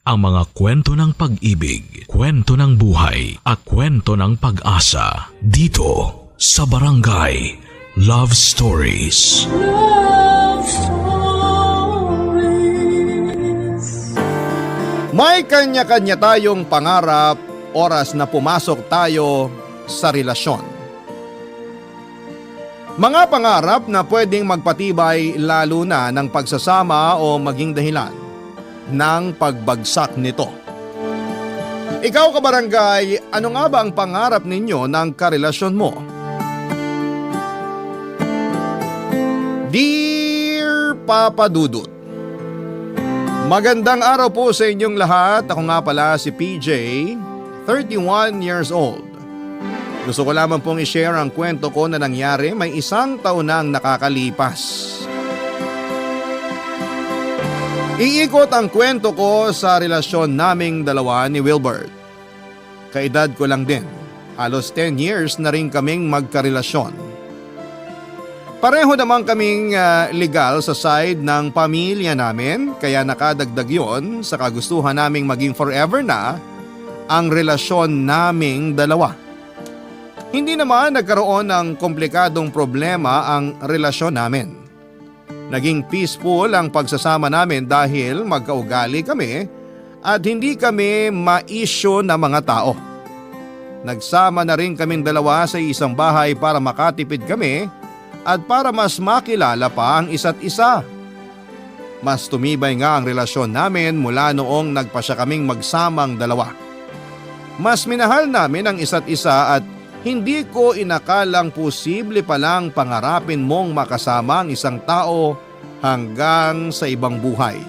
ang mga kwento ng pag-ibig, kwento ng buhay, at kwento ng pag-asa dito sa Barangay Love Stories. Love Stories. May kanya-kanya tayong pangarap oras na pumasok tayo sa relasyon. Mga pangarap na pwedeng magpatibay lalo na ng pagsasama o maging dahilan ng pagbagsak nito. Ikaw kabarangay, ano nga ba ang pangarap ninyo ng karelasyon mo? Dear Papa Dudut, magandang araw po sa inyong lahat. Ako nga pala si PJ, 31 years old. Gusto ko lamang pong i-share ang kwento ko na nangyari may 1 taon nang nakakalipas. Iikot ang kwento ko sa relasyon naming dalawa ni Wilbert. Kaedad ko lang din, halos 10 years na rin kaming magkarelasyon. Pareho naman kaming legal sa side ng pamilya namin kaya nakadagdag yon sa kagustuhan naming maging forever na ang relasyon naming dalawa. Hindi naman nagkaroon ng komplikadong problema ang relasyon namin. Naging peaceful ang pagsasama namin dahil magkaugali kami at hindi kami ma-issue na mga tao. Nagsama na rin kaming dalawa sa isang bahay para makatipid kami at para mas makilala pa ang isa't isa. Mas tumibay nga ang relasyon namin mula noong nagpasya kaming magsamang dalawa. Mas minahal namin ang isa't isa at hindi ko inakalang posible palang pangarapin mong makasama ang isang tao hanggang sa ibang buhay.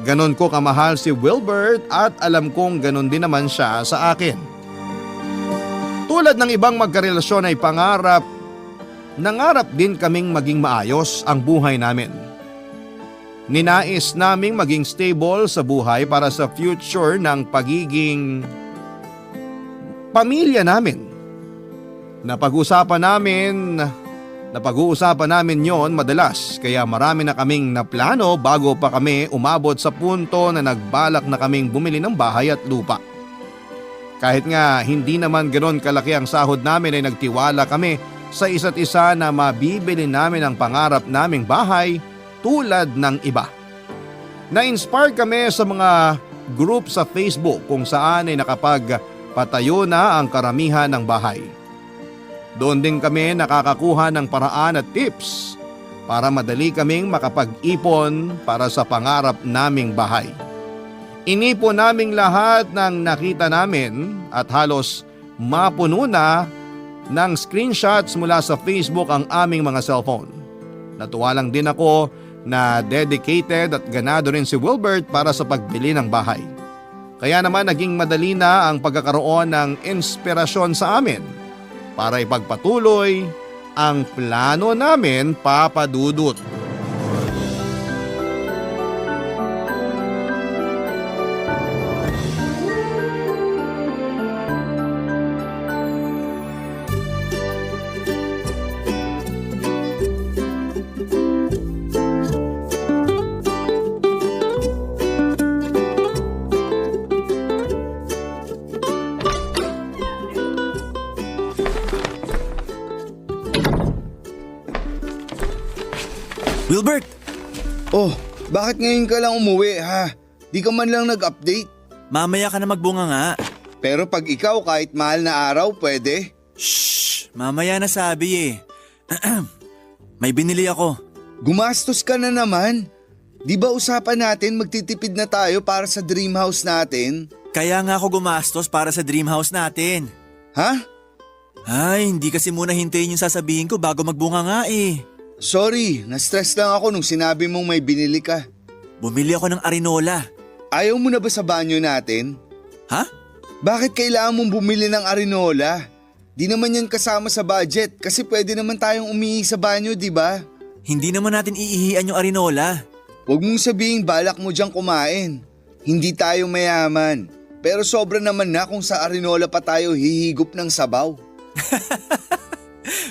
Ganon ko kamahal si Wilbert at alam kong ganon din naman siya sa akin. Tulad ng ibang magkarelasyon ay nangarap din kaming maging maayos ang buhay namin. Ninais naming maging stable sa buhay para sa future ng pagiging pamilya namin. Napag-uusapan namin yon madalas kaya marami na kaming naplano bago pa kami umabot sa punto na nagbalak na kaming bumili ng bahay at lupa. Kahit nga hindi naman ganoon kalaki ang sahod namin ay nagtiwala kami sa isa't isa na mabibili namin ang pangarap naming bahay tulad ng iba. Na-inspire kami sa mga group sa Facebook kung saan ay nakapagpatayo na ang karamihan ng bahay. Doon din kami nakakakuha ng paraan at tips para madali kaming makapag-ipon para sa pangarap naming bahay. Inipon naming lahat ng nakita namin at halos mapuno na ng screenshots mula sa Facebook ang aming mga cellphone. Natuwa lang din ako na dedicated at ganado rin si Wilbert para sa pagbili ng bahay. Kaya naman naging madali na ang pagkakaroon ng inspirasyon sa amin para ipagpatuloy ang plano namin, Papa Dudut. Wilbert! Oh, bakit ngayon ka lang umuwi ha? Di ka man lang nag-update. Mamaya ka na magbunga nga. Pero pag ikaw kahit mahal na araw, pwede. Shhh! Mamaya na sabi eh. May binili ako. Gumastos ka na naman. Di ba usapan natin magtitipid na tayo para sa dream house natin? Kaya nga ako gumastos para sa dream house natin. Ha? Ay, hindi kasi muna hintayin yung sasabihin ko bago magbunga nga eh. Sorry, na-stress lang ako nung sinabi mong may binili ka. Bumili ako ng arinola. Ayaw mo na ba sa banyo natin? Ha? Bakit kailangan mong bumili ng arinola? Di naman yan kasama sa budget kasi pwede naman tayong umihi sa banyo, di ba? Hindi naman natin iihian yung arinola. Huwag mong sabihing balak mo diyang kumain. Hindi tayo mayaman. Pero sobra naman na kung sa arinola pa tayo hihigop ng sabaw.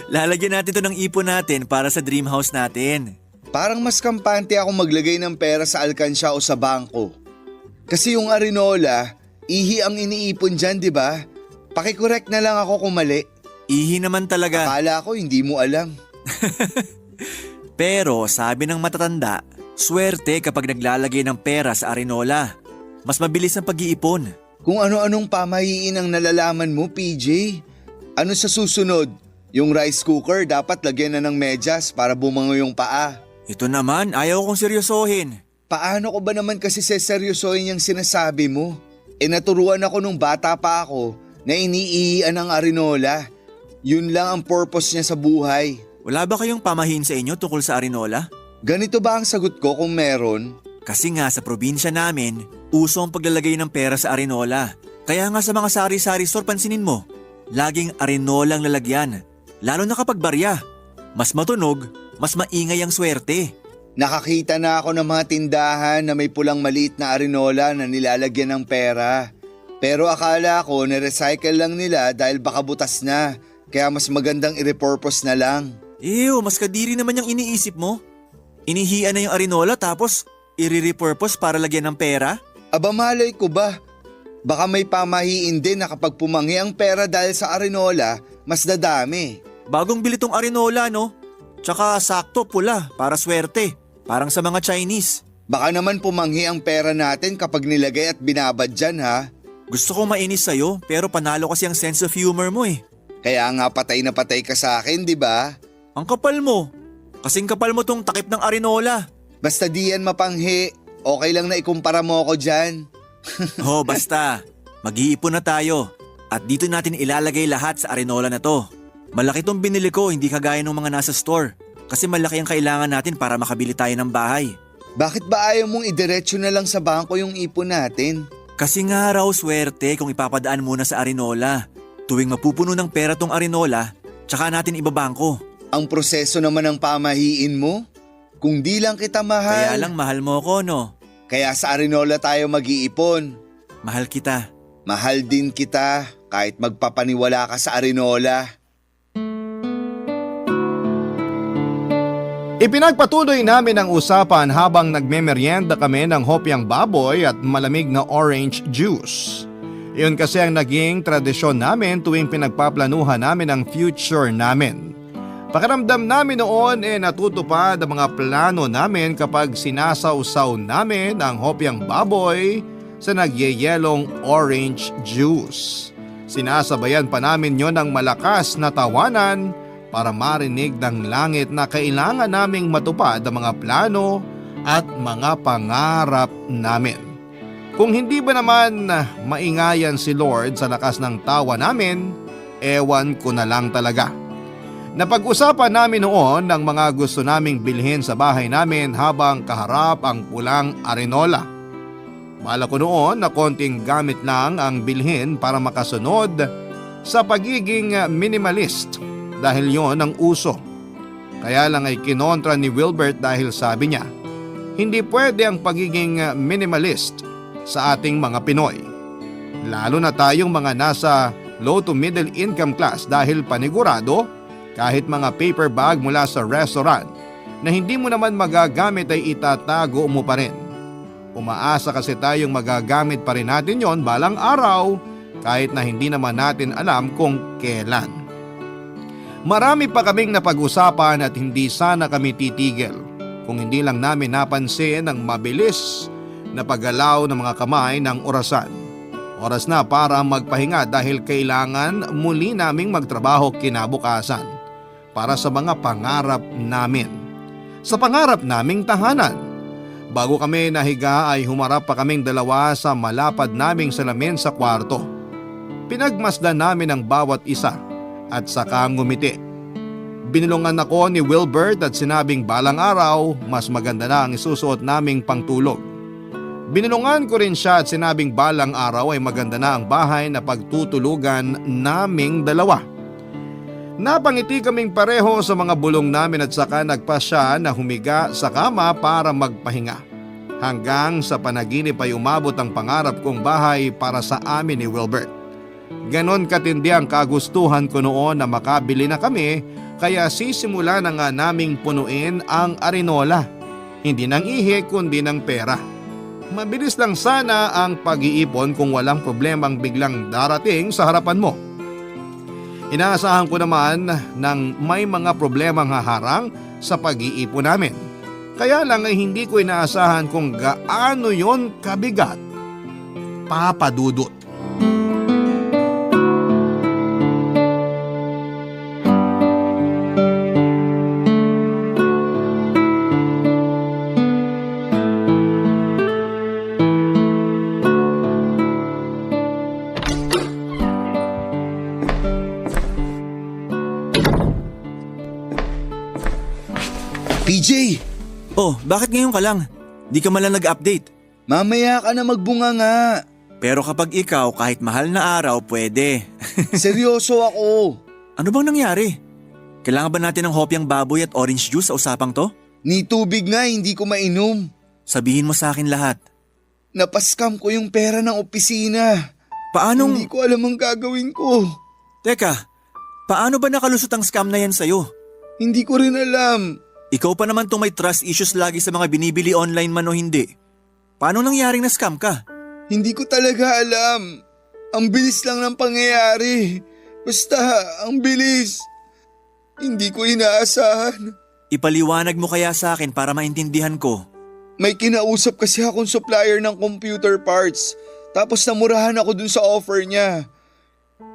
Lalagyan natin to ng ipon natin para sa dream house natin. Parang mas kampante ako maglagay ng pera sa alkansya o sa bangko. Kasi yung Arinola, ihi ang iniipon dyan, di ba? Pakicorrect na lang ako kung mali. Ihi naman talaga. Akala ko hindi mo alam. Pero sabi ng matatanda, swerte kapag naglalagay ng pera sa Arinola. Mas mabilis ang pag-iipon. Kung ano-anong pamahiin ang nalalaman mo, PJ. Ano sa susunod? Yung rice cooker dapat lagyan na ng medyas para bumango yung paa. Ito naman, ayaw kong seryosohin. Paano ko ba naman kasi seseryosohin yung sinasabi mo? Naturuan ako nung bata pa ako na iniihian ng Arinola. Yun lang ang purpose niya sa buhay. Wala ba kayong pamahiin sa inyo tungkol sa Arinola? Ganito ba ang sagot ko kung meron? Kasi nga sa probinsya namin, uso ang paglalagay ng pera sa Arinola. Kaya nga sa mga sari-sari store pansinin mo, laging Arinola ang lalagyan. Lalo na kapag barya. Mas matunog, mas maingay ang swerte. Nakakita na ako ng mga tindahan na may pulang maliit na Arinola na nilalagyan ng pera. Pero akala ko na-recycle lang nila dahil baka butas na. Kaya mas magandang i-repurpose na lang. Ew, mas kadiri naman yung iniisip mo. Inihian na yung Arinola tapos i-repurpose para lagyan ng pera? Aba malay ko ba? Baka may pamahiin din na kapag pumanghi ang pera dahil sa Arinola, mas dadami. Bagong bili tong Arinola, no? Tsaka sakto pula para swerte. Parang sa mga Chinese. Baka naman pumanghi ang pera natin kapag nilagay at binabadyan ha. Gusto kong mainis sa'yo pero panalo kasi ang sense of humor mo eh. Kaya nga patay na patay ka sa akin, di ba? Ang kapal mo. Kasing kapal mo tong takip ng Arinola. Basta di yan mapanghi, okay lang na ikumpara mo ako dyan. Oh, basta. Mag-iipon na tayo. At dito natin ilalagay lahat sa Arinola na to. Malaki tong binili ko, hindi kagaya ng mga nasa store. Kasi malaki ang kailangan natin para makabili tayo ng bahay. Bakit ba ayaw mong idiretso na lang sa bangko yung ipon natin? Kasi nga raw swerte kung ipapadaan muna sa Arinola. Tuwing mapupuno ng pera tong Arinola, tsaka natin ibabangko. Ang proseso naman ng pamahiin mo? Kung di lang kita mahal. Kaya lang mahal mo ko, no? Kaya sa Arinola tayo mag-iipon. Mahal kita. Mahal din kita kahit magpapaniwala ka sa Arinola. Ipinagpatuloy namin ang usapan habang nagmemeryenda kami ng hopyang baboy at malamig na orange juice. Iyon kasi ang naging tradisyon namin tuwing pinagpaplanuhan namin ang future namin. Pakiramdam namin noon natutupad ang mga plano namin kapag sinasawsaw namin ang hopyang baboy sa nagyeyelong orange juice. Sinasabayan pa namin yon ng malakas na tawanan para marinig ng langit na kailangan naming matupad ang mga plano at mga pangarap namin. Kung hindi ba naman maingayan si Lord sa lakas ng tawa namin, ewan ko na lang talaga. Napag-usapan namin noon ng mga gusto naming bilhin sa bahay namin habang kaharap ang pulang Arinola. Bala ko noon na konting gamit lang ang bilhin para makasunod sa pagiging minimalist dahil yon ang uso. Kaya lang ay kinontra ni Wilbert dahil sabi niya, hindi pwede ang pagiging minimalist sa ating mga Pinoy. Lalo na tayong mga nasa low to middle income class dahil panigurado kahit mga paper bag mula sa restaurant na hindi mo naman magagamit ay itatago mo pa rin. Umaasa kasi tayong magagamit pa rin natin yon balang araw kahit na hindi naman natin alam kung kailan. Marami pa kaming napag-usapan at hindi sana kami titigil kung hindi lang namin napansin ang mabilis na paggalaw ng mga kamay ng orasan. Oras na para magpahinga dahil kailangan muli naming magtrabaho kinabukasan para sa mga pangarap namin. Sa pangarap naming tahanan. Bago kami nahiga ay humarap pa kaming dalawa sa malapad naming salamin sa kwarto. Pinagmasdan namin ang bawat isa at saka ngumiti. Binulungan ako ni Wilbert at sinabing balang araw mas maganda na ang isusuot naming pangtulog. Binulungan ko rin siya at sinabing balang araw ay maganda na ang bahay na pagtutulugan naming dalawa. Napangiti kaming pareho sa mga bulong namin at saka nagpa siya na humiga sa kama para magpahinga. Hanggang sa panaginip ay umabot ang pangarap kong bahay para sa amin ni Wilbert. Ganon katindi ang kagustuhan ko noon na makabili na kami kaya sisimula na nga naming punuin ang Arinola. Hindi ng ihi kundi ng pera. Mabilis lang sana ang pag-iipon kung walang problemang biglang darating sa harapan mo. Inaasahan ko naman nang may mga problemang haharang sa pag-iipon namin. Kaya lang ay hindi ko inaasahan kung gaano yon kabigat. Papa Dudut. PJ! Oh, bakit ngayon ka lang? Di ka malang nag-update. Mamaya ka na magbunga nga. Pero kapag ikaw kahit mahal na araw, pwede. Seryoso ako. Ano bang nangyari? Kailangan ba natin ng hopyang baboy at orange juice sa usapang to? Ni tubig nga hindi ko mainom. Sabihin mo sa akin lahat. Napaskam ko yung pera ng opisina. Paanong… Hindi ko alam ang gagawin ko. Teka, paano ba nakalusot ang scam na yan sa'yo? Hindi ko rin alam. Ikaw pa naman may trust issues lagi sa mga binibili online man o hindi. Paano nangyaring na scam ka? Hindi ko talaga alam. Ang bilis lang ng pangyayari. Basta, ang bilis. Hindi ko inaasahan. Ipaliwanag mo kaya sa akin para maintindihan ko. May kinausap kasi akong supplier ng computer parts. Tapos namurahan ako dun sa offer niya.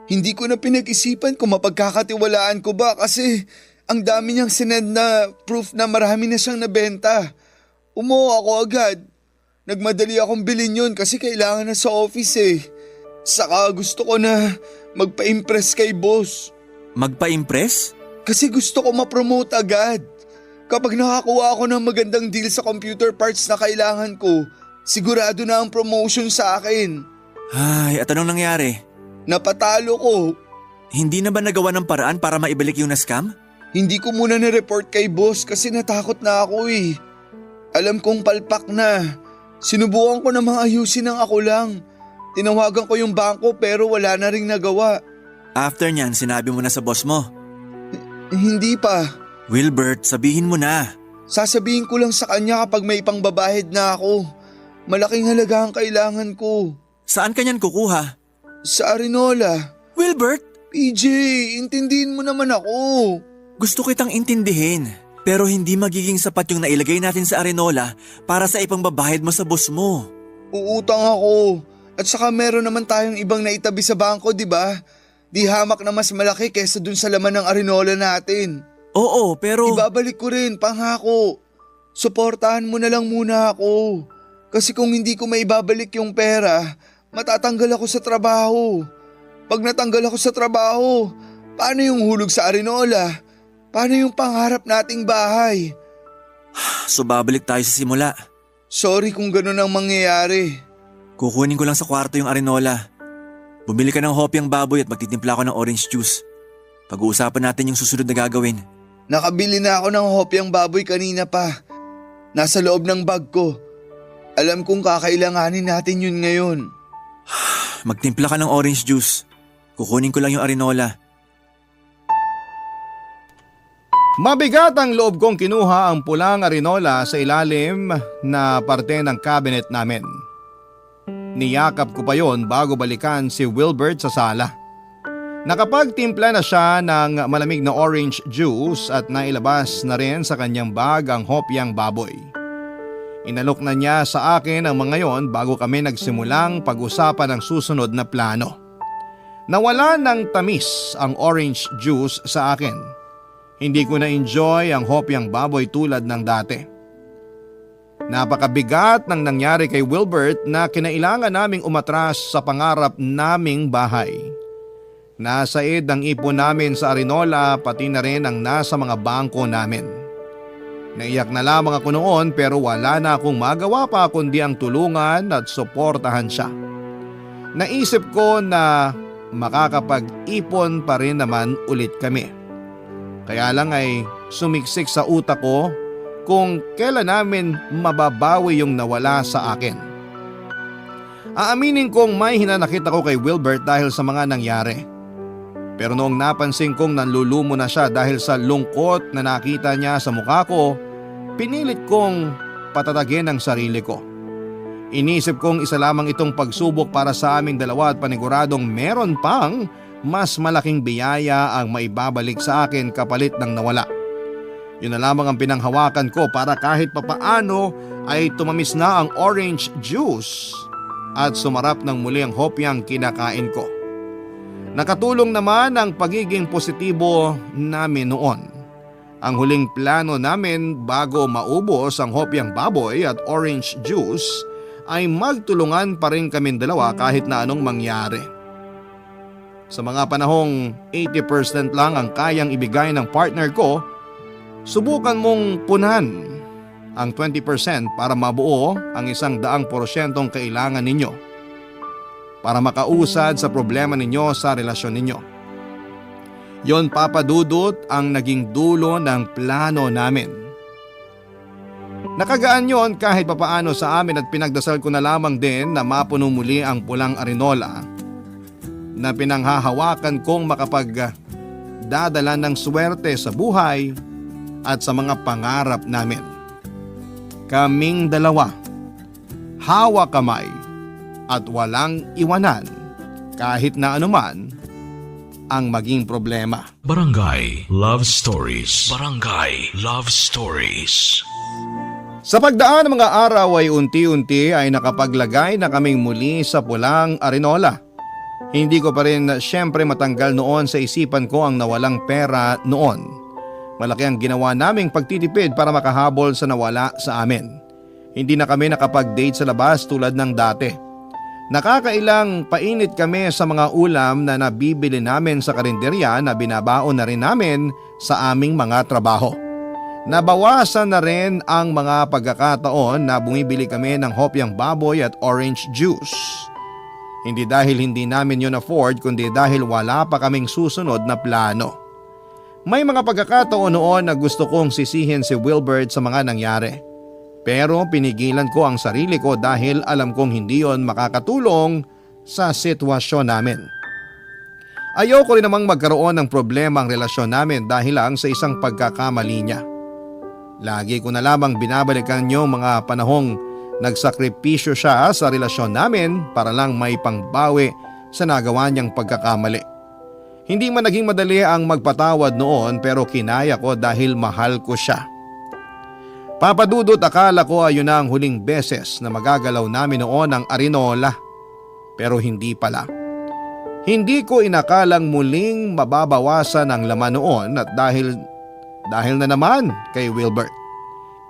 Hindi ko na pinag-isipan kung mapagkakatiwalaan ko ba kasi ang dami niyang sinend na proof na marami na siyang nabenta. Umuha ako agad. Nagmadali akong bilhin yun kasi kailangan na sa office eh. Saka gusto ko na magpa-impress kay boss. Magpa-impress? Kasi gusto ko ma-promote agad. Kapag nakakuha ako ng magandang deal sa computer parts na kailangan ko, sigurado na ang promotion sa akin. Ay, at anong nangyari? Napatalo ko. Hindi na ba nagawa ng paraan para maibalik yung na-scam? Hindi ko muna na-report kay boss kasi natakot na ako eh. Alam kong palpak na. Sinubukan ko namang ayusin ng ako lang. Tinawagan ko yung bangko pero wala na ring nagawa. After nyan, sinabi mo na sa boss mo. Hindi pa. Wilbert, sabihin mo na. Sasabihin ko lang sa kanya kapag may pangbabahid na ako. Malaking halaga ang kailangan ko. Saan ka nyan kukuha? Sa Arinola. Wilbert! PJ, intindihin mo naman ako. Gusto kitang intindihin, pero hindi magiging sapat yung nailagay natin sa Arenola para sa ipangbabahid mo sa boss mo. Uutang ako. At saka meron naman tayong ibang naitabi sa bangko, di ba? Di hamak na mas malaki kesa dun sa laman ng Arenola natin. Oo, pero… Ibabalik ko rin, pangako. Suportahan mo na lang muna ako. Kasi kung hindi ko maibabalik yung pera, matatanggal ako sa trabaho. Pag natanggal ako sa trabaho, paano yung hulog sa Arenola? Paano yung pangarap nating bahay? So babalik tayo sa simula. Sorry kung ganun ang mangyayari. Kukunin ko lang sa kwarto yung Arenola. Bumili ka ng hopyang baboy at magtitimpla ko ng orange juice. Pag-uusapan natin yung susunod na gagawin. Nakabili na ako ng hopyang baboy kanina pa. Nasa loob ng bag ko. Alam kong kakailanganin natin yun ngayon. Magtimpla ka ng orange juice. Kukunin ko lang yung Arenola. Mabigat ang loob kong kinuha ang pulang Arenola sa ilalim na parte ng cabinet namin. Niyakap ko pa yon bago balikan si Wilbert sa sala. Nakapagtimpla na siya ng malamig na orange juice at nailabas na rin sa kanyang bag ang hopyang baboy. Inalok na niya sa akin ang mga yon bago kami nagsimulang pag-usapan ang susunod na plano. Nawala ng tamis ang orange juice sa akin. Hindi ko na-enjoy ang hopyang baboy tulad ng dati. Napakabigat ng nangyari kay Wilbert na kinailangan naming umatras sa pangarap naming bahay. Nasaid ang ipon namin sa Arenola pati na rin ang nasa mga bangko namin. Naiyak na lamang ako noon pero wala na akong magawa pa kundi ang tulungan at suportahan siya. Naisip ko na makakapag-ipon pa rin naman ulit kami. Kaya lang ay sumiksik sa utak ko kung kailan namin mababawi yung nawala sa akin. Aaminin kong may hinanakit ako kay Wilbert dahil sa mga nangyari. Pero noong napansin kong nanlulumo na siya dahil sa lungkot na nakita niya sa mukha ko, pinilit kong patatagin ang sarili ko. Inisip kong isa lamang itong pagsubok para sa aming dalawa at paniguradong meron pang mas malaking biyaya ang maibabalik sa akin kapalit ng nawala. Yun na lamang ang pinanghawakan ko para kahit papaano ay tumamis na ang orange juice at sumarap ng muli ang hopyang kinakain ko. Nakatulong naman ang pagiging positibo namin noon. Ang huling plano namin bago maubos ang hopyang baboy at orange juice ay magtulungan pa rin kaming dalawa kahit na anong mangyari. Sa mga panahong 80% lang ang kayang ibigay ng partner ko, subukan mong punan ang 20% para mabuo ang 100% kailangan ninyo para makausad sa problema ninyo sa relasyon ninyo. Yon, Papa Dudut, ang naging dulo ng plano namin. Nakagaan yon kahit papaano sa amin at pinagdasal ko na lamang din na mapuno muli ang pulang arinola na pinanghahawakan kong makapagdadala ng swerte sa buhay at sa mga pangarap namin. Kaming dalawa, hawak kamay at walang iwanan kahit na anuman ang maging problema. Barangay Love Stories. Barangay Love Stories. Sa pagdaan ng mga araw ay unti-unti ay nakapaglagay na kaming muli sa pulang arinola. Hindi ko pa rin siyempre matanggal noon sa isipan ko ang nawalang pera noon. Malaki ang ginawa naming pagtitipid para makahabol sa nawala sa amin. Hindi na kami nakapag-date sa labas tulad ng dati. Nakakailang painit kami sa mga ulam na nabibili namin sa karinderya na binabaon na rin namin sa aming mga trabaho. Nabawasan na rin ang mga pagkakataon na bumibili kami ng hopyang baboy at orange juice. Hindi dahil hindi namin yun afford kundi dahil wala pa kaming susunod na plano. May mga pagkakataon noon na gusto kong sisihin si Wilbert sa mga nangyari. Pero pinigilan ko ang sarili ko dahil alam kong hindi yon makakatulong sa sitwasyon namin. Ayoko rin namang magkaroon ng problema ang relasyon namin dahil lang sa isang pagkakamali niya. Lagi ko na lamang binabalikan yung mga panahong nagsakripisyo siya sa relasyon namin para lang may pangbawi sa nagawa niyang pagkakamali. Hindi man naging madali ang magpatawad noon pero kinaya ko dahil mahal ko siya. Papa Dudut, akala ko ayun na ang huling beses na magagalaw namin noon ang arinola. Pero hindi pala. Hindi ko inakalang muling mababawasan ang laman noon at dahil na naman kay Wilbert.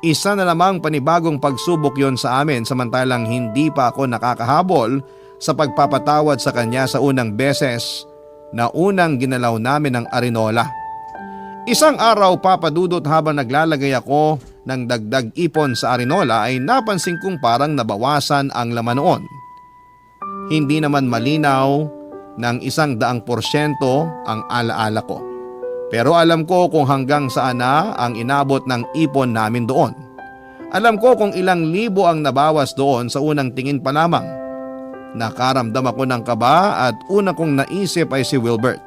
Isa na namang panibagong pagsubok yon sa amin samantalang hindi pa ako nakakahabol sa pagpapatawad sa kanya sa unang beses na unang ginalaw namin ang arinola. Isang araw, Papa Dudut, habang naglalagay ako ng dagdag ipon sa arinola ay napansin kong parang nabawasan ang laman noon. Hindi naman malinaw ng 100% ang alaala ko. Pero alam ko kung hanggang saan na ang inabot ng ipon namin doon. Alam ko kung ilang libo ang nabawas doon sa unang tingin pa lamang. Nakaramdam ako ng kaba at una kong naisip ay si Wilbert.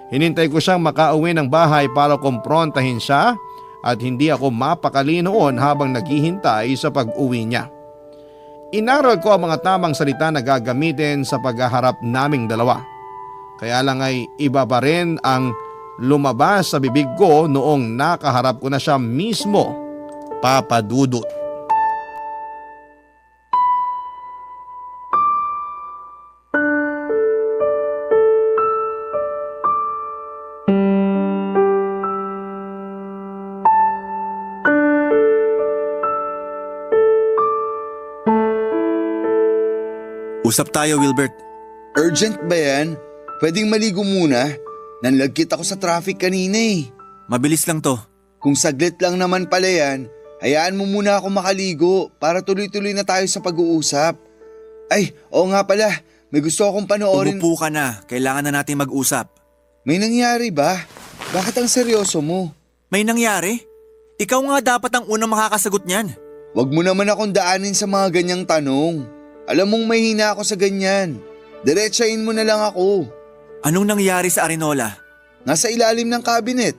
Hinintay ko siyang makauwi ng bahay para kumprontahin siya at hindi ako mapakali noon habang naghihintay sa pag-uwi niya. Inaral ko ang mga tamang salita na gagamitin sa paghaharap naming dalawa. Kaya lang ay iba pa rin ang lumabas sa bibig ko noong nakaharap ko na siya mismo, Papa Dudut. Usap tayo, Wilbert. Urgent ba yan? Pwedeng maligo muna? Nanlagkit ako sa traffic kanina eh. Mabilis lang to. Kung saglit lang naman pala yan, hayaan mo muna ako makaligo para tuloy-tuloy na tayo sa pag-uusap. Ay, oo nga pala, may gusto akong panoorin. Umupo ka na, kailangan na natin mag-usap. May nangyari ba? Bakit ang seryoso mo? May nangyari? Ikaw nga dapat ang unang makakasagot niyan. Wag mo naman akong daanin sa mga ganyang tanong. Alam mong mahina ako sa ganyan. Diretsahin mo na lang ako. Anong nangyari sa arinola? Nasa ilalim ng cabinet.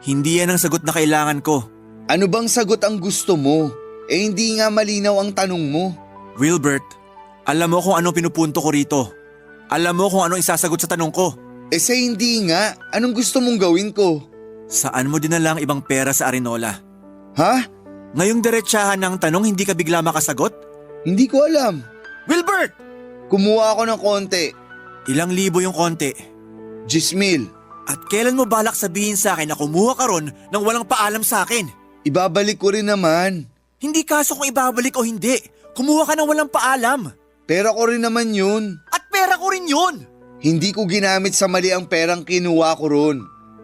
Hindi yan ang sagot na kailangan ko. Ano bang sagot ang gusto mo? Eh hindi nga malinaw ang tanong mo. Wilbert, alam mo kung ano pinupunto ko rito. Alam mo kung ano isasagot sa tanong ko. Sa hindi nga, anong gusto mong gawin ko? Saan mo dinala ang ibang pera sa Arinola? Ha? Ngayong diretsahan ng tanong hindi ka bigla makasagot? Hindi ko alam. Wilbert! Kumuha ako ng konti. Ilang libo yung konti? 10,000. At kailan mo balak sabihin sa akin na kumuha ka ron nang walang paalam sa akin? Ibabalik ko rin naman. Hindi kaso kung ibabalik o hindi. Kumuha ka nang walang paalam. Pera ko rin naman yun. At pera ko rin yun! Hindi ko ginamit sa mali ang perang kinuha ko ron.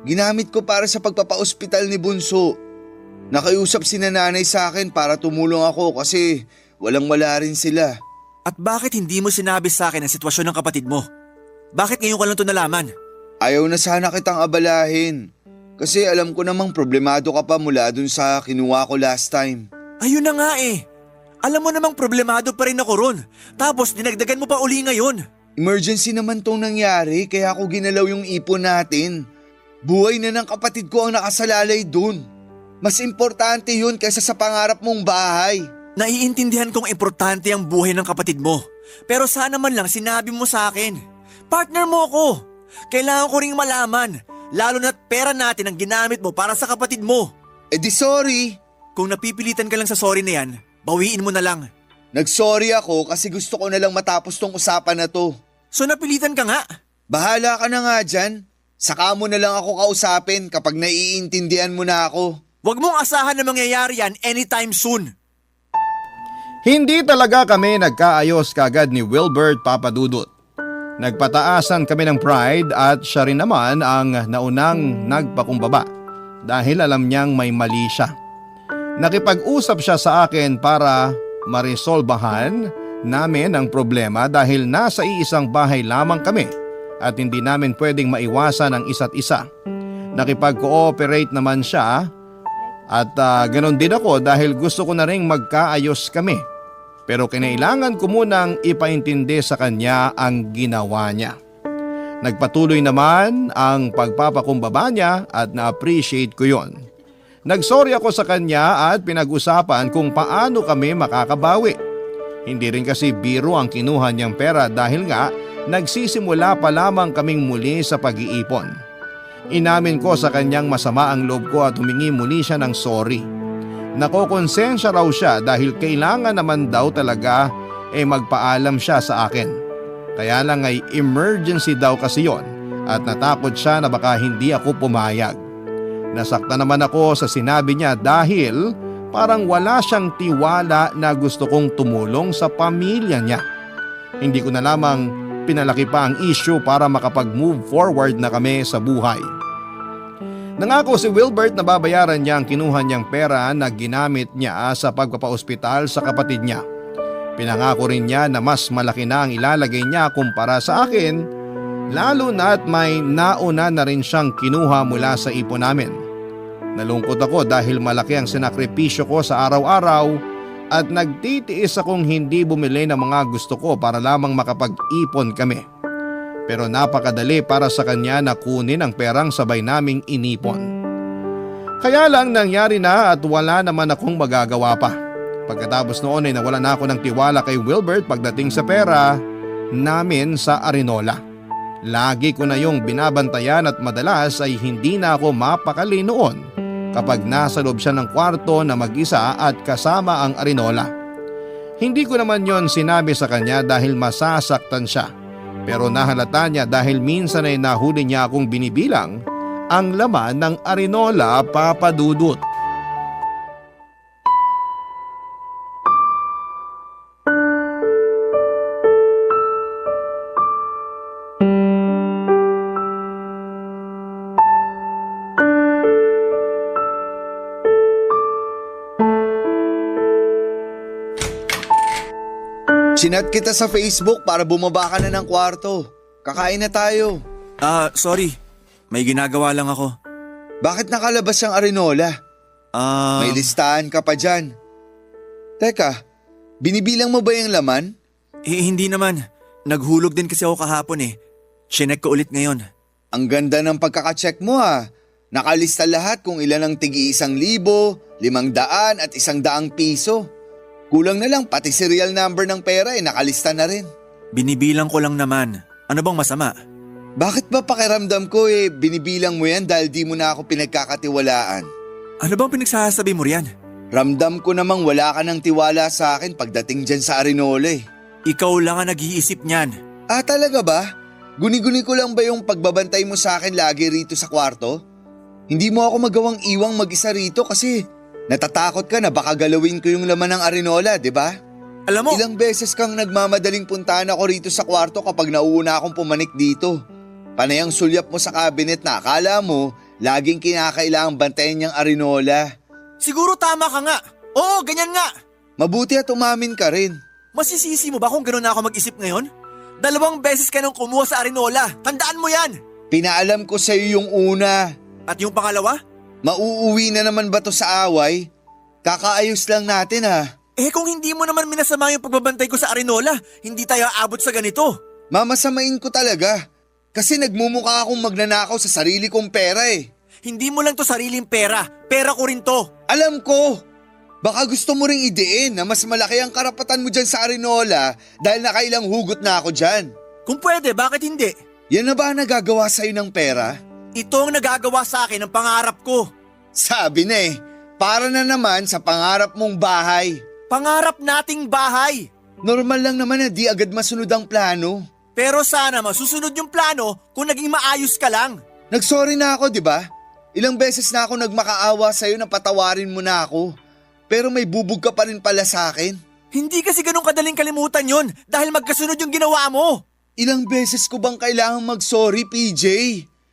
Ginamit ko para sa pagpapa-ospital ni Bunso. Nakiusap si nanay sa akin para tumulong ako kasi walang-wala rin sila. At bakit hindi mo sinabi sa akin ang sitwasyon ng kapatid mo? Bakit ngayon ko lang ito nalaman? Ayaw na sana kitang abalahin. Kasi alam ko namang problemado ka pa mula dun sa kinuha ko last time. Ayun na nga eh. Alam mo namang problemado pa rin ako ron. Tapos dinagdagan mo pa uli ngayon. Emergency naman tong nangyari kaya ako ginalaw yung ipon natin. Buhay na ng kapatid ko ang nakasalalay dun. Mas importante yun kaysa sa pangarap mong bahay. Naiintindihan kong importante ang buhay ng kapatid mo. Pero sana man lang sinabi mo sa akin. Partner mo ako. Kailangan ko ring malaman. Lalo na't pera natin ang ginamit mo para sa kapatid mo. Di sorry. Kung napipilitan ka lang sa sorry na yan, bawiin mo na lang. Nag-sorry ako kasi gusto ko na lang matapos tong usapan na to. So napilitan ka nga. Bahala ka na nga dyan. Saka mo na lang ako kausapin kapag naiintindihan mo na ako. Huwag mong asahan na mangyayari yan anytime soon. Hindi talaga kami nagkaayos kagad ni Wilbert Papadudut. Nagpataasan kami ng pride at siya rin naman ang naunang nagpakumbaba dahil alam niyang may mali siya. Nakipag-usap siya sa akin para maresolbahan namin ang problema dahil nasa iisang bahay lamang kami at hindi namin pwedeng maiwasan ang isa't isa. Nakipag-cooperate naman siya at ganon din ako dahil gusto ko na ring magkaayos kami. Pero kinailangan ko munang ipaintindi sa kanya ang ginawa niya. Nagpatuloy naman ang pagpapakumbaba niya at na-appreciate ko yon. Nagsorry ako sa kanya at pinag-usapan kung paano kami makakabawi. Hindi rin kasi biro ang kinuha niyang pera dahil nga nagsisimula pa lamang kaming muli sa pag-iipon. Inamin ko sa kanyang masama ang loob ko at humingi muli siya ng sorry. Nakokonsensya raw siya dahil kailangan naman daw talaga magpaalam siya sa akin. Kaya lang ay emergency daw kasi yon at natakot siya na baka hindi ako pumayag. Nasaktan naman ako sa sinabi niya dahil parang wala siyang tiwala na gusto kong tumulong sa pamilya niya. Hindi ko na lamang pinalaki pa ang issue para makapag-move forward na kami sa buhay. Nangako si Wilbert na babayaran niya ang kinuha niyang pera na ginamit niya sa pagpapaospital sa kapatid niya. Pinangako rin niya na mas malaki na ang ilalagay niya kumpara sa akin, lalo na at may nauna na rin siyang kinuha mula sa ipon namin. Nalungkot ako dahil malaki ang sinakripisyo ko sa araw-araw at nagtitiis akong hindi bumili ng mga gusto ko para lamang makapag-ipon kami. Pero napakadali para sa kanya na kunin ang perang sabay naming inipon. Kaya lang nangyari na at wala naman akong magagawa pa. Pagkatapos noon ay nawala na ako ng tiwala kay Wilbert pagdating sa pera namin sa Arinola. Lagi ko na yung binabantayan at madalas ay hindi na ako mapakali noon kapag nasa loob siya ng kwarto na mag-isa at kasama ang Arinola. Hindi ko naman yon sinabi sa kanya dahil masasaktan siya. Pero nahalata niya dahil minsan ay nahuli niya akong binibilang ang laman ng Arinola, Papadudut. Sinat kita sa Facebook para bumaba ka na ng kwarto. Kakain na tayo. Sorry. May ginagawa lang ako. Bakit nakalabas ang Arinola? May listahan ka pa dyan. Teka, binibilang mo ba yung laman? Hindi naman. Naghulog din kasi ako kahapon eh. Chinek ko ulit ngayon. Ang ganda ng pagkakacheck mo ha. Nakalista lahat kung ilan ang tigi 1,000, 500 at 100 piso. Kulang na lang pati serial number ng pera nakalista na rin. Binibilang ko lang naman. Ano bang masama? Bakit ba pakiramdam ko binibilang mo yan dahil di mo na ako pinagkakatiwalaan? Ano bang pinagsasabi mo riyan? Ramdam ko namang wala ka ng tiwala sa akin pagdating dyan sa Arinola Ikaw lang ang nag-iisip niyan. Ah, talaga ba? Guni-guni ko lang ba yung pagbabantay mo sa akin lagi rito sa kwarto? Hindi mo ako magawang iwang mag-isa rito kasi natatakot ka na baka galawin ko yung laman ng Arinola, di ba? Alam mo, Ilang beses kang nagmamadaling puntahan ako rito sa kwarto kapag nauuna akong pumanik dito. Panay ang sulyap mo sa cabinet na akala mo laging kinakailangang bantayan niyang Arinola. siguro tama ka nga. Oo, ganyan nga. Mabuti at umamin ka rin. Masisisi mo ba kung gano'n na ako mag-isip ngayon? 2 beses ka nang kumuha sa Arinola. Tandaan mo yan. Pinaalam ko sa iyo yung una. At yung pangalawa? Mauuwi na naman ba to sa away? Kakaayos lang natin ha. Kung hindi mo naman minasama yung pagbabantay ko sa Arinola, hindi tayo aabot sa ganito. Mamasamain ko talaga. Kasi nagmumukha akong magnanakaw sa sarili kong pera Hindi mo lang to sariling pera. Pera ko rin to. Alam ko. Baka gusto mo ring idein na mas malaki ang karapatan mo dyan sa Arinola dahil nakailang hugot na ako dyan. Kung pwede, bakit hindi? Yan na ba ang nagagawa sa'yo ng pera? Ito ang nagagawa sa akin ng pangarap ko. Sabi na para na naman sa pangarap mong bahay. Pangarap nating bahay. Normal lang naman na di agad masunod ang plano. Pero sana masusunod yung plano kung naging maayos ka lang. Nagsorry na ako, di ba? Ilang beses na ako nagmakaawa sa'yo na patawarin mo na ako. Pero may bubog ka pa rin pala sa akin. Hindi kasi ganun kadaling kalimutan yon dahil magkasunod yung ginawa mo. Ilang beses ko bang kailangang mag-sorry, PJ?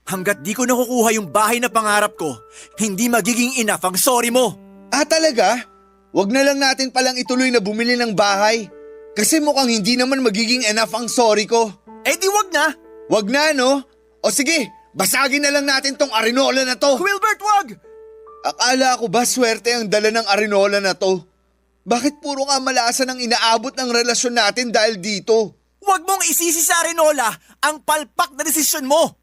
Hanggat di ko nakukuha yung bahay na pangarap ko, hindi magiging enough ang sorry mo. Ah, talaga? Wag na lang natin palang ituloy na bumili ng bahay. Kasi mukhang hindi naman magiging enough ang sorry ko. Di wag na. Wag na, no? O sige, basagin na lang natin tong Arinola na to. Wilbert, wag! Akala ko ba swerte ang dala ng Arinola na to? Bakit puro kamalasan ang inaabot ng relasyon natin dahil dito? Wag mong isisi sa Arinola ang palpak na desisyon mo.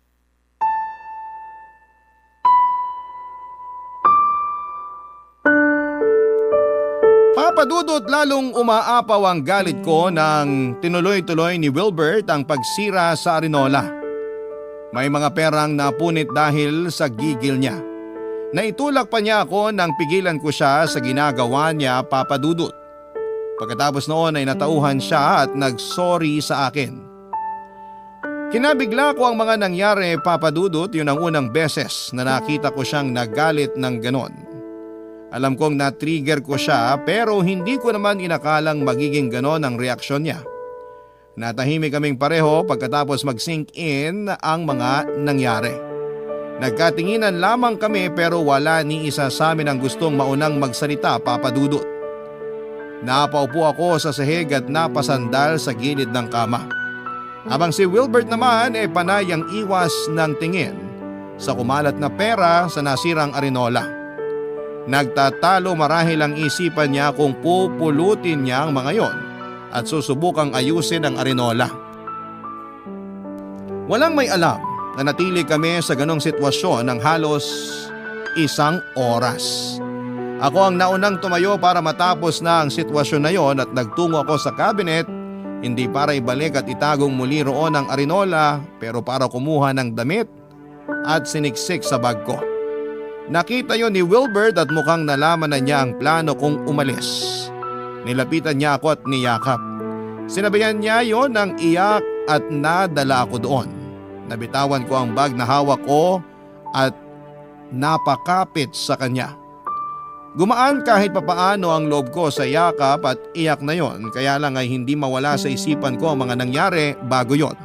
Papadudot lalong umaapaw ang galit ko nang tinuloy-tuloy ni Wilbert ang pagsira sa Arinola. May mga perang napunit dahil sa gigil niya. Naitulak pa niya ako nang pigilan ko siya sa ginagawa niya, Papadudot. Pagkatapos noon ay natauhan siya at nagsorry sa akin. Kinabigla ko ang mga nangyari, Papadudot, yun ang unang beses na nakita ko siyang nagalit ng ganon. Alam kong na-trigger ko siya pero hindi ko naman inakalang magiging ganon ang reaksyon niya. Natahimik kaming pareho pagkatapos mag-sink in ang mga nangyari. Nagkatinginan lamang kami pero wala ni isa sa amin ang gustong maunang magsalita, Papadudot. Napaupo ako sa sahig at napasandal sa gilid ng kama. Habang si Wilbert naman panay ang iwas ng tingin sa kumalat na pera sa nasirang Arinola. Nagtatalo marahil ang isipan niya kung pupulutin niya ang mga yon at susubukang ayusin ang Arinola. Walang may alam na natili kami sa ganong sitwasyon ng halos 1 oras. Ako ang naunang tumayo para matapos na ang sitwasyon na yon at nagtungo ako sa cabinet, hindi para ibalik at itagong muli roon ang Arinola pero para kumuha ng damit at siniksik sa bag ko. Nakita yon ni Wilbert at mukhang nalaman na niya ang plano kong umalis. Nilapitan niya ako at niyakap. Sinabihan niya yon ng iyak at nadala ako doon. Nabitawan ko ang bag na hawak ko at napakapit sa kanya. Gumaan kahit papaano ang loob ko sa yakap at iyak na yon, kaya lang ay hindi mawala sa isipan ko ang mga nangyari bago yon.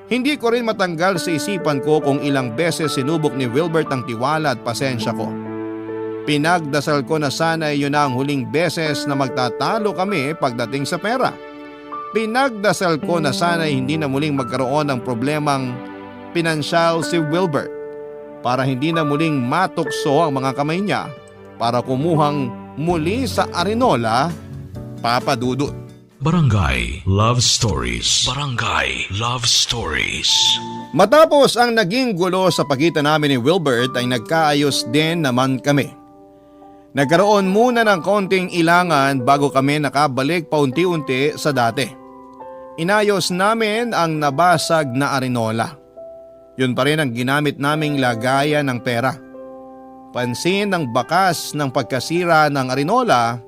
Hindi ko rin matanggal sa isipan ko kung ilang beses sinubok ni Wilbert ang tiwala at pasensya ko. Pinagdasal ko na sana iyon na ang huling beses na magtatalo kami pagdating sa pera. Pinagdasal ko na sana hindi na muling magkaroon ng problemang pinansyal si Wilbert para hindi na muling matukso ang mga kamay niya para kumuhang muli sa Arinola, Papadudot. Barangay Love Stories. Barangay Love Stories. Matapos ang naging gulo sa pagitan namin ni Wilbert ay nagkaayos din naman kami. Nagkaroon muna ng konting ilangan bago kami nakabalik paunti-unti sa dati. Inayos namin ang nabasag na arinola. Yun pa rin ang ginamit naming lagayan ng pera. Pansin ang bakas ng pagkasira ng arinola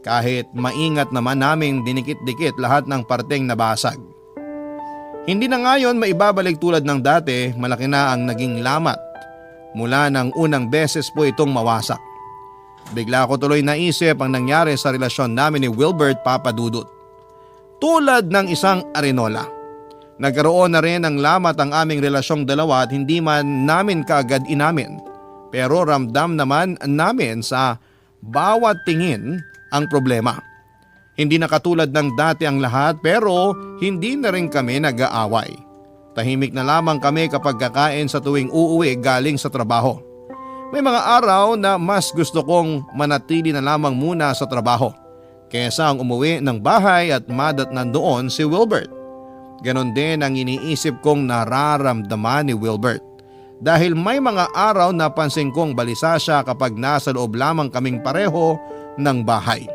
kahit maingat naman naming dinikit-dikit lahat ng parteng nabasag. Hindi na ngayon maibabalik tulad ng dati, malaki na ang naging lamat mula ng unang beses po itong mawasak. Bigla ko tuloy naisip ang nangyari sa relasyon namin ni Wilbert Papa Dudut. Tulad ng isang arinola. Nagkaroon na rin ng lamat ang aming relasyong dalawa at hindi man namin kaagad inamin. Pero ramdam naman namin sa bawat tingin ang problema. Hindi na katulad ng dati ang lahat pero hindi na rin kami nag-aaway. Tahimik na lamang kami kapag kakain sa tuwing uuwi galing sa trabaho. May mga araw na mas gusto kong manatili na lamang muna sa trabaho kaysa ang umuwi ng bahay at madatnan doon si Wilbert. Ganon din ang iniisip kong nararamdaman ni Wilbert. Dahil may mga araw na pansin kong balisa siya kapag nasa loob lamang kaming pareho ng bahay.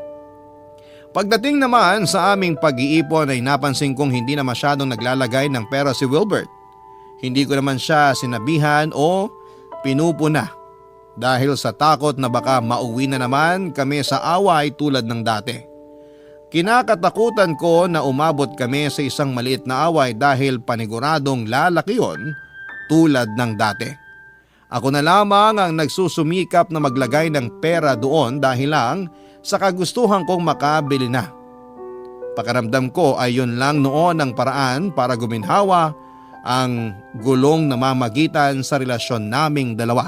Pagdating naman sa aming pag-iipon ay napansin kong hindi na masyadong naglalagay ng pera si Wilbert. Hindi ko naman siya sinabihan o pinupuna dahil sa takot na baka mauwi na naman kami sa away tulad ng dati. Kinakatakutan ko na umabot kami sa isang maliit na away dahil paniguradong lalaki yon tulad ng dati. Ako na lamang ang nagsusumikap na maglagay ng pera doon dahil lang sa kagustuhan kong makabili na. Pakaramdam ko ay yun lang noon ang paraan para guminhawa ang gulong na mamagitan sa relasyon naming dalawa.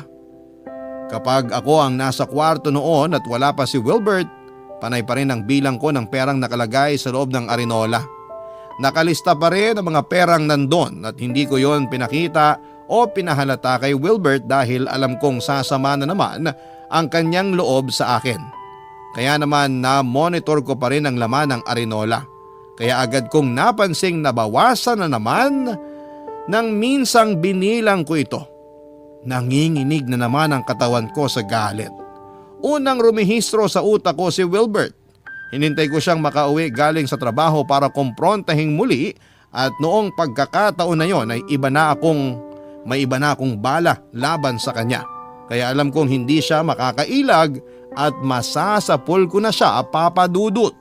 Kapag ako ang nasa kwarto noon at wala pa si Wilbert, panay pa rin ang bilang ko ng perang nakalagay sa loob ng arinola. Nakalista pa rin ang mga perang nandun at hindi ko yon pinakita o pinahalata kay Wilbert dahil alam kong sasama na naman ang kanyang loob sa akin. Kaya naman na-monitor ko pa rin ang laman ng arinola. Kaya agad kong napansing nabawasan na naman nang minsang binilang ko ito. Nanginginig na naman ang katawan ko sa galit. Unang rumihistro sa utak ko si Wilbert. Hinintay ko siyang makauwi galing sa trabaho para kumprontahin muli at noong pagkakataon na yon ay may iba na akong bala laban sa kanya. Kaya alam kong hindi siya makakailag at masasapul ko na siya, Papa Dudut.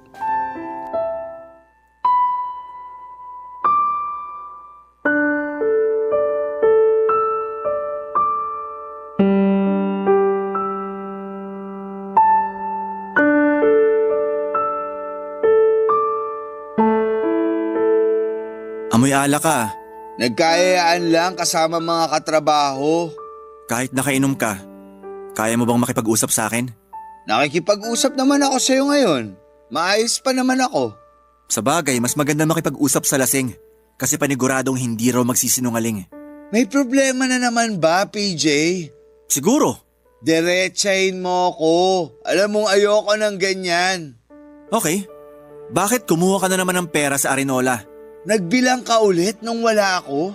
Amoy ala ka. Nagkayayaan lang kasama mga katrabaho. Kahit nakainom ka, kaya mo bang makipag-usap sa akin? Nakikipag-usap naman ako sa'yo ngayon. Maayos pa naman ako. Sa bagay, mas maganda makipag-usap sa lasing kasi paniguradong hindi raw magsisinungaling. May problema na naman ba, PJ? Siguro. Diretsahin mo ko. Alam mong ayoko ng ganyan. Okay. Bakit kumuha ka na naman ng pera sa arinola? Nagbilang ka ulit nung wala ako?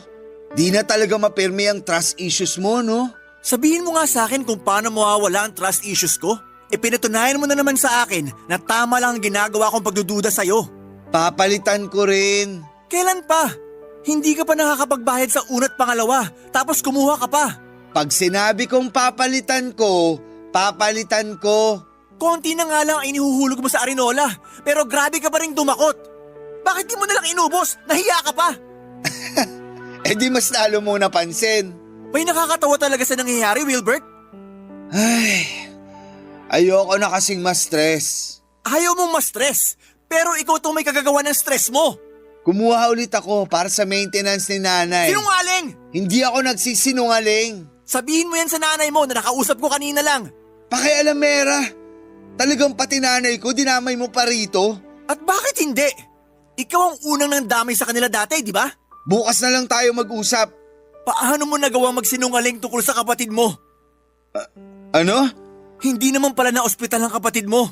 Di na talaga mapirmi ang trust issues mo, no? Sabihin mo nga sa akin kung paano mawawala ang trust issues ko. Pinatunayan mo na naman sa akin na tama lang ang ginagawa kong pagdududa sa'yo. Papalitan ko rin. Kailan pa? Hindi ka pa nakakapagbayad sa una't pangalawa, tapos kumuha ka pa. Pag sinabi kong papalitan ko, papalitan ko. Konti na nga lang ang inihuhulog mo sa arinola, pero grabe ka pa rin dumakot. Bakit di mo nalang inubos? Nahiya ka pa. Di mas lalo mong napansin. May nakakatawa talaga sa nangyayari, Wilbert. Ayoko na kasing ma-stress. Ayaw mong ma-stress, pero ikaw itong may kagagawa ng stress mo. Kumuha ulit ako para sa maintenance ni nanay. Sinungaling! Hindi ako nagsisinungaling. Sabihin mo yan sa nanay mo na nakausap ko kanina lang. Pakialamera. Talagang pati nanay ko dinamay mo pa rito. At bakit hindi? Ikaw ang unang nandamay sa kanila dati, di ba? Bukas na lang tayo mag-usap. Paano mo nagawang magsinungaling tungkol sa kapatid mo? Ano? Hindi naman pala na ospital ang kapatid mo.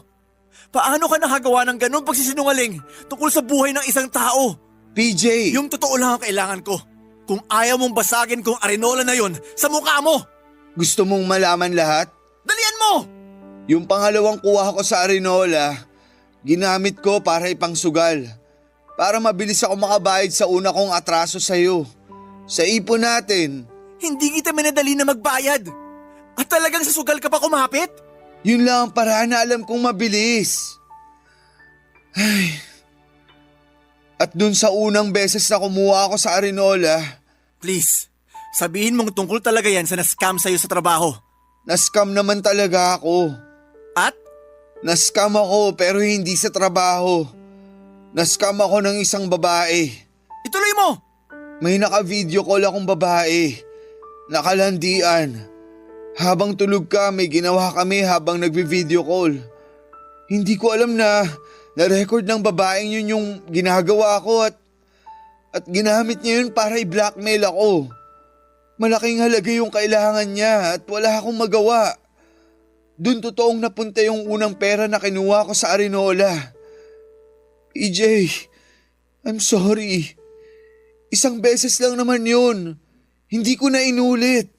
Paano ka nakagawa ng ganun pagsisinungaling tungkol sa buhay ng isang tao? PJ! Yung totoo lang ang kailangan ko. Kung ayaw mong basagin kung arinola na yon sa mukha mo. Gusto mong malaman lahat? Dalian mo! Yung pangalawang kuha ko sa Arinola, ginamit ko para ipangsugal. Para mabilis ako makabayad sa una kong atraso sa'yo. Sa ipon natin. Hindi kita minadali na magbayad. At talagang sa sugal ka pa kumapit? Yun lang ang paraan na alam kong mabilis. Ay. At dun sa unang beses na kumuha ako sa Arinola, Please, sabihin mong tungkol talaga yan sa na-scam sa'yo sa trabaho. na-scam naman talaga ako. At? Na-scam ako pero hindi sa trabaho. Na-scam ako ng isang babae. Ituloy mo! May naka-video call akong babae. Nakalandian. Habang tulog ka, may ginawa kami habang nagvi-video call. Hindi ko alam na na-record ng babaeng yun yung ginagawa ko at ginamit niya yun para i-blackmail ako. Malaking halaga yung kailangan niya at wala akong magawa. Doon totoong napunta yung unang pera na kinuha ko sa Arinola. EJ, I'm sorry. Isang beses lang naman yun. Hindi ko na inulit.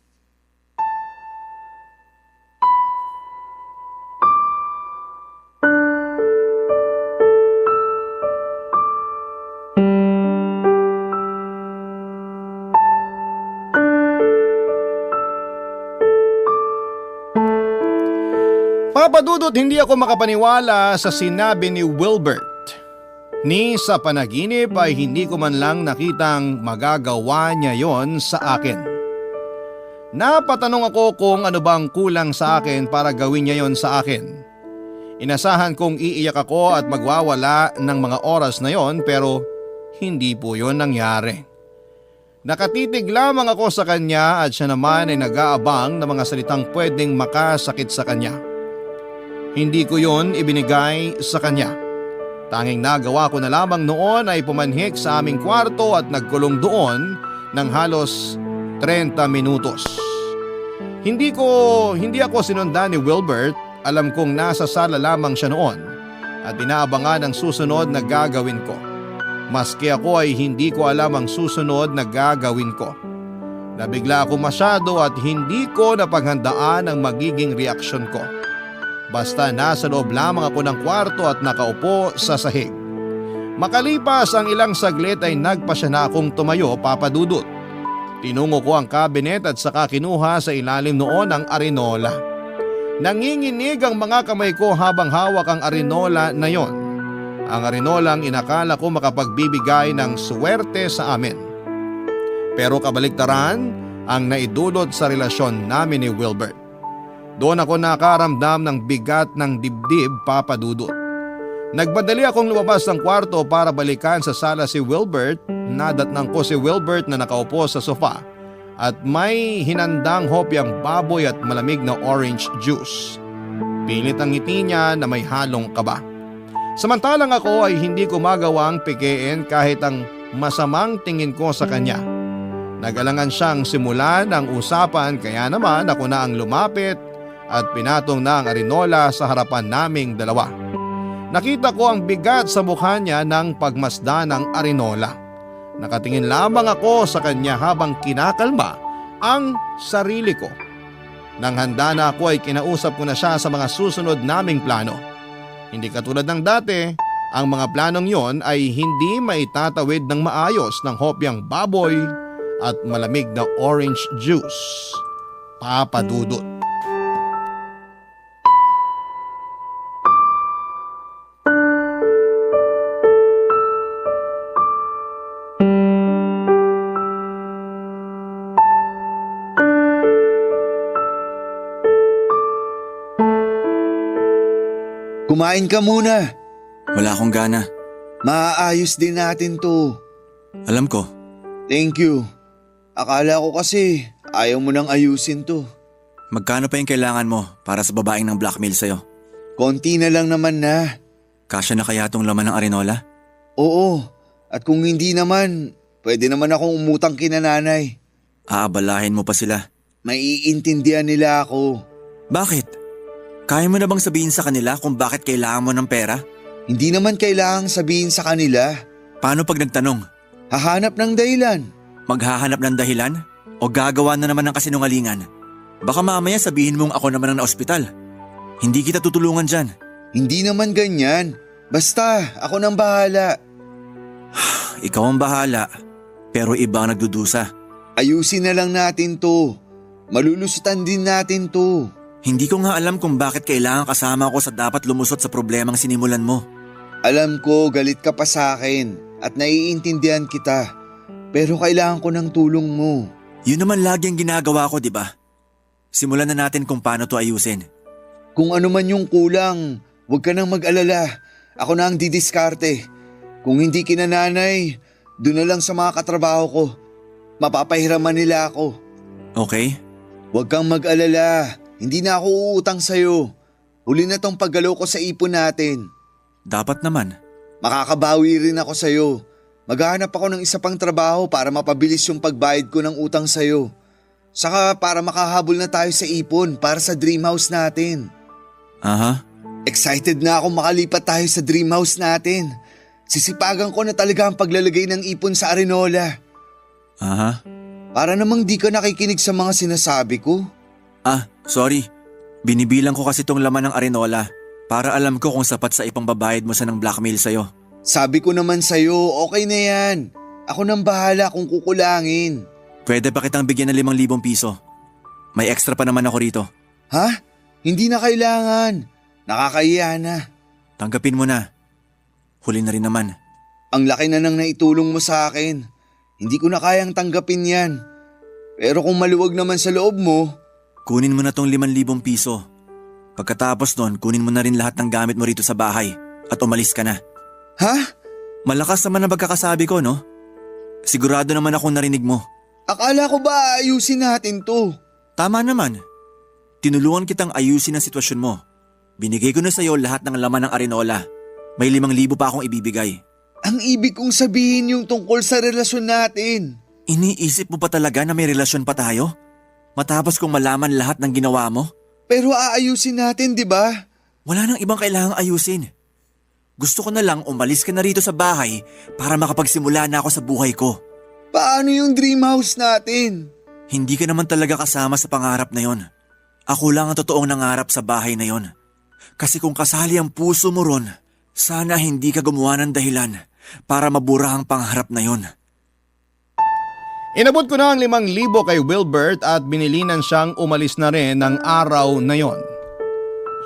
Papadudot, hindi ako makapaniwala sa sinabi ni Wilbert. Ni sa panaginip ay hindi ko man lang nakitang magagawa niya yon sa akin. Napatanong ako kung ano bang kulang sa akin para gawin niya yon sa akin. Inasahan kong iiyak ako at magwawala ng mga oras na yon pero hindi po yon nangyari. Nakatitig lamang ako sa kanya at siya naman ay nag-aabang ng mga salitang pwedeng makasakit sa kanya. Hindi ko yon ibinigay sa kanya. Tanging nagawa ko na lamang noon ay pumanhik sa aming kwarto at nagkulong doon ng halos 30 minutos. Hindi ako sinundan ni Wilbert, alam kong nasa sala lamang siya noon at inaabangan ang susunod na gagawin ko. Maski ako ay hindi ko alam ang susunod na gagawin ko. Nabigla ako masyado at hindi ko napaghandaan ang magiging reaksyon ko. Basta nasa loob lamang ako ng kwarto at nakaupo sa sahig. Makalipas ang ilang saglit ay nagpasya na akong tumayo, papadudot. Tinungo ko ang kabinet at saka kinuha sa ilalim noon ang Arinola. Nanginginig ang mga kamay ko habang hawak ang Arinola na yon. Ang Arinolang inakala ko makapagbibigay ng swerte sa amin. Pero kabaliktaran ang naidulot sa relasyon namin ni Wilbert. Doon ako nakaramdam ng bigat ng dibdib, papadudot. Nagbadali akong lumabas ng kwarto para balikan sa sala si Wilbert. Nadatnang ko si Wilbert na nakaupo sa sofa at may hinandang hopyang baboy at malamig na orange juice. Pilit ang ngiti niya na may halong kaba. Samantalang ako ay hindi ko magawang pikein kahit ang masamang tingin ko sa kanya. Nagalangan siyang simulan ang usapan kaya naman ako na ang lumapit at pinatong na ang Arinola sa harapan naming dalawa. Nakita ko ang bigat sa mukha niya ng pagmasdan ng Arinola. Nakatingin lamang ako sa kanya habang kinakalma ang sarili ko. Nang handa na ako ay kinausap ko na siya sa mga susunod naming plano. Hindi katulad ng dati, ang mga planong yon ay hindi maitatawid ng maayos ng hopyang baboy at malamig na orange juice. Papadudot. Kumain ka muna. Wala akong gana. Maaayos din natin to. Alam ko. Thank you. Akala ko kasi ayaw mo nang ayusin to. Magkano pa yung kailangan mo para sa babaeng ng blackmail sa'yo? Konti na lang naman na. Kasya na kaya tong laman ng Arinola? Oo. At kung hindi naman, pwede naman akong umutang kina nanay. Aabalahin mo pa sila. Maiintindihan nila ako. Bakit? Kaya mo na bang sabihin sa kanila kung bakit kailangan mo ng pera? Hindi naman kailangang sabihin sa kanila. Paano pag nagtanong? Hahanap ng dahilan. Maghahanap ng dahilan? O gagawa na naman ng kasinungalingan? Baka mamaya sabihin mong ako naman ang na-ospital. Hindi kita tutulungan dyan. Hindi naman ganyan. Basta, ako nang bahala. Ikaw ang bahala, pero iba ang nagdudusa. Ayusin na lang natin to. Malulusutan din natin to. Hindi ko nga alam kung bakit kailangan kasama ko sa dapat lumusot sa problemang sinimulan mo. Alam ko galit ka pa sa akin at naiintindihan kita. Pero kailangan ko ng tulong mo. Yun naman lagi ang ginagawa ko, di ba? Simulan na natin kung paano to ayusin. Kung ano man yung kulang, huwag ka nang mag-alala. Ako na ang didiskarte. Kung hindi kinananay, doon na lang sa mga katrabaho ko. Mapapahiraman nila ako. Okay? Huwag kang mag-alala. Hindi na ako uutang sa'yo. Huli na tong paggalaw ko sa ipon natin. Dapat naman. Makakabawi rin ako sa'yo. Maghahanap ako ng isa pang trabaho para mapabilis yung pagbayad ko ng utang sa'yo. Saka para makahabol na tayo sa ipon para sa dream house natin. Aha. Excited na ako makalipat tayo sa dream house natin. Sisipagan ko na talaga ang paglalagay ng ipon sa Arenola. Aha. Para namang di ka nakikinig sa mga sinasabi ko. Sorry. Binibilang ko kasi tong laman ng Arenola para alam ko kung sapat sa ipangbabayad mo sa ng blackmail sa'yo. Sabi ko naman sa'yo, okay na yan. Ako nang bahala kung kukulangin. Pwede pa kitang bigyan ng 5,000 piso. May extra pa naman ako rito. Ha? Hindi na kailangan. Nakakahiya na. Tanggapin mo na. Huli na rin naman. Ang laki na nang naitulong mo sa akin. Hindi ko na kayang tanggapin yan. Pero kung maluwag naman sa loob mo… Kunin mo na tong 5,000 piso. Pagkatapos nun, kunin mo na rin lahat ng gamit mo rito sa bahay at umalis ka na. Ha? Malakas naman ang pagkakasabi ko, no? Sigurado naman akong narinig mo. Akala ko ba ayusin natin to? Tama naman. Tinulungan kitang ayusin ang sitwasyon mo. Binigay ko na sa'yo lahat ng laman ng Arenola. May 5,000 pa akong ibibigay. Ang ibig kong sabihin yung tungkol sa relasyon natin. Iniisip mo pa talaga na may relasyon pa tayo? Matapos kong malaman lahat ng ginawa mo? Pero aayusin natin, di ba? Wala nang ibang kailangang ayusin. Gusto ko na lang umalis ka na rito sa bahay para makapagsimula na ako sa buhay ko. Paano yung dream house natin? Hindi ka naman talaga kasama sa pangarap na yon. Ako lang ang totoong nangarap sa bahay na yon. Kasi kung kasali ang puso mo ron, sana hindi ka gumawa ng dahilan para mabura ang pangarap na yon. Inabot ko na ang 5,000 kay Wilbert at binilinan siyang umalis na rin ng araw na yon.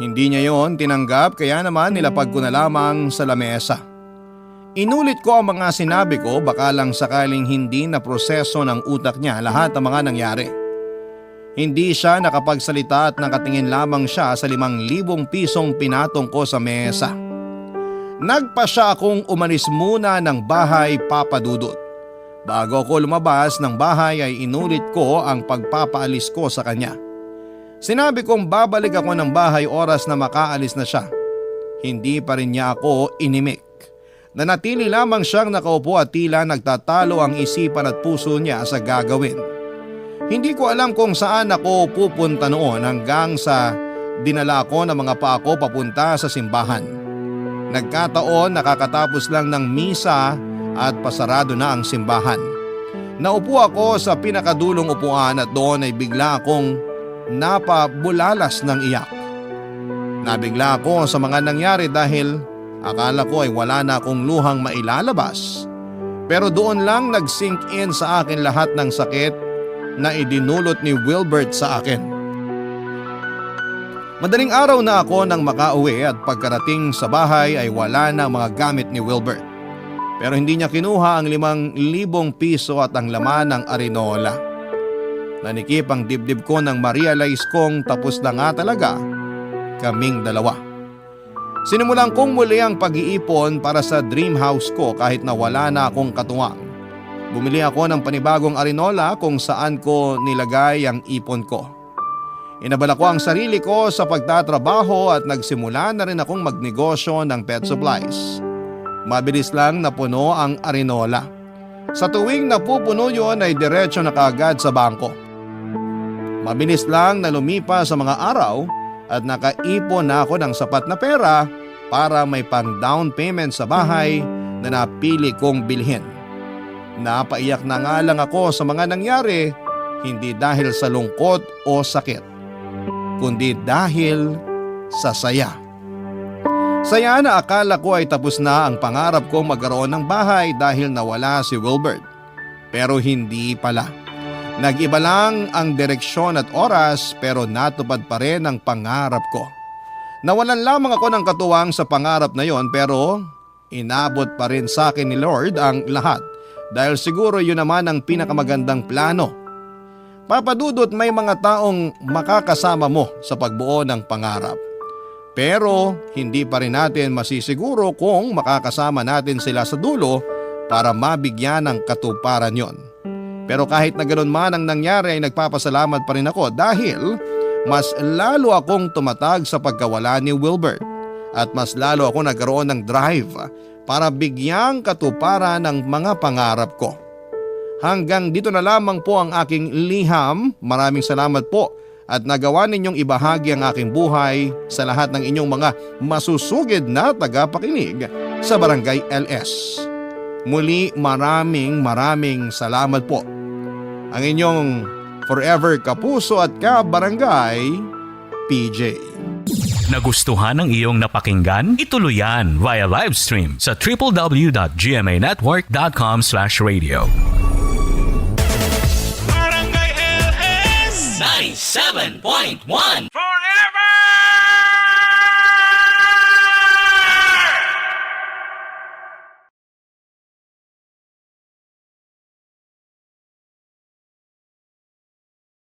Hindi niya yon tinanggap kaya naman nilapag ko na lamang sa lamesa. Inulit ko ang mga sinabi ko baka lang sakaling hindi na proseso ng utak niya lahat ng mga nangyari. Hindi siya nakapagsalita at nakatingin lamang siya sa 5,000 pisong pinatong ko sa mesa. Nagpa siya akong umalis muna ng bahay, Papa Dudut. Bago ako lumabas ng bahay ay inulit ko ang pagpapaalis ko sa kanya. Sinabi kong babalik ako ng bahay oras na makaalis na siya. Hindi pa rin niya ako inimik. Nanatili lamang siyang nakaupo at tila nagtatalo ang isipan at puso niya sa gagawin. Hindi ko alam kung saan ako pupunta noon hanggang sa dinala ko ng mga paa ko papunta sa simbahan. Nagkataon nakakatapos lang ng misa at pasarado na ang simbahan. Naupo ako sa pinakadulong upuan at doon ay bigla akong napabulalas ng iyak. Nabigla ako sa mga nangyari dahil akala ko ay wala na akong luhang mailalabas. Pero doon lang nag-sink in sa akin lahat ng sakit na idinulot ni Wilbert sa akin. Madaling araw na ako nang makauwi at pagkarating sa bahay ay wala na mga gamit ni Wilbert. Pero hindi niya kinuha ang 5,000 piso at ang laman ng Arenola. Nanikip ang dibdib ko nang ma-realize kong tapos na nga talaga kaming dalawa. Sinimulan kong muli ang pag-iipon para sa dream house ko kahit na wala na akong katuwang. Bumili ako ng panibagong Arenola kung saan ko nilagay ang ipon ko. Inabala ko ang sarili ko sa pagtatrabaho at nagsimula na rin akong magnegosyo ng pet supplies. Mabilis lang napuno ang Arenola. Sa tuwing napupuno yon ay diretso na kaagad sa bangko. Mabilis lang na lumipas sa mga araw at nakaipon na ako ng sapat na pera para may pang down payment sa bahay na napili kong bilhin. Napaiyak na nga lang ako sa mga nangyari, hindi dahil sa lungkot o sakit, kundi dahil sa saya. Saya na akala ko ay tapos na ang pangarap kong magkaroon ng bahay dahil nawala si Wilbert. Pero hindi pala. Nag-iba lang ang direksyon at oras pero natupad pa rin ang pangarap ko. Nawalan lamang ako ng katuwang sa pangarap na yon pero inabot pa rin sa akin ni Lord ang lahat dahil siguro yun naman ang pinakamagandang plano. Papadudot, may mga taong makakasama mo sa pagbuo ng pangarap. Pero hindi pa rin natin masisiguro kung makakasama natin sila sa dulo para mabigyan ng katuparan yon. Pero kahit na ganoon man ang nangyari ay nagpapasalamat pa rin ako dahil mas lalo akong tumatag sa pagkawala ni Wilbert at mas lalo ako nagkaroon ng drive para bigyang katuparan ng mga pangarap ko. Hanggang dito na lamang po ang aking liham. Maraming salamat po at nagawa ninyong ibahagi ang aking buhay sa lahat ng inyong mga masusugid na tagapakinig sa Barangay LS. Muli maraming salamat po. Ang inyong forever kapuso at ka-barangay, PJ. Nagustuhan ng iyong napakinggan? Ituloy yan via live stream sa www.gmanetwork.com/radio. Barangay LS 97.1 Forever